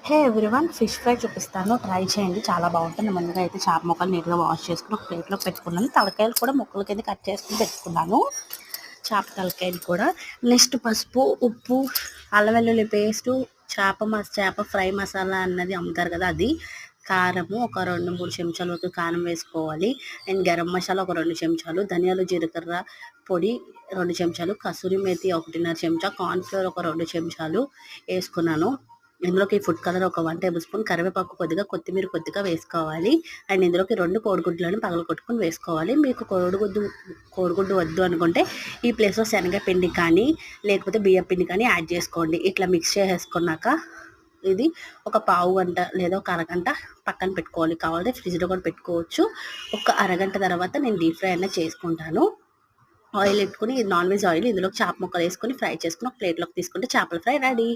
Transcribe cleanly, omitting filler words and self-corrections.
హే everyone, fish fry చూపిస్తాను, try చేయండి, చాలా బాగుంటుంది. ముందుగా అయితే చేప ముక్కలు నీట్గా వాష్ చేసుకుని ఒక ప్లేట్లో పెట్టుకున్నాను. తలకాయలు కూడా ముక్కల కింద కట్ చేసుకుని పెట్టుకున్నాను, చేప తలకాయలు కూడా. నెక్స్ట్ పసుపు, ఉప్పు, అల్లం వెల్లుల్లి పేస్టు, చేప ఫ్రై మసాలా అన్నది అమ్ముతారు కదా, అది. కారము ఒక 2-3 చెంచాల వరకు కారం వేసుకోవాలి. అండ్ గరం మసాలా ఒక 2 చెంచాలు, ధనియాలు జీలకర్ర పొడి 2 చెంచాలు, కసూరి మేతి 1.5 చెంచా, కార్న్ఫ్లోర్ ఒక 2 చెంచాలు వేసుకున్నాను. ఇందులోకి ఫుడ్ కలర్ ఒక 1 టేబుల్ స్పూన్, కరివేపాకు కొద్దిగా, కొత్తిమీర కొద్దిగా వేసుకోవాలి. అండ్ ఇందులోకి 2 కోడిగుడ్లను పగలగొట్టుకుని వేసుకోవాలి. మీకు కోడిగుడ్డు వద్దు అనుకుంటే ఈ ప్లేస్లో శనగపిండి కానీ లేకపోతే బియ్యం పిండి కానీ యాడ్ చేసుకోండి. ఇట్లా మిక్స్ చేసేసుకున్నాక ఇది ఒక పావు గంట లేదా ఒక అరగంట పక్కన పెట్టుకోవాలి. కావాలంటే ఫ్రిడ్జ్లో కూడా పెట్టుకోవచ్చు. ఒక అరగంట తర్వాత నేను డీప్ ఫ్రై అనేది చేసుకుంటాను. ఆయిల్ పెట్టుకుని, నాన్ వెజ్ ఆయిల్, ఇందులో చేప ముక్కలు వేసుకొని ఫ్రై చేసుకుని ఒక ప్లేట్లోకి తీసుకుంటే చేపల ఫ్రై రెడీ.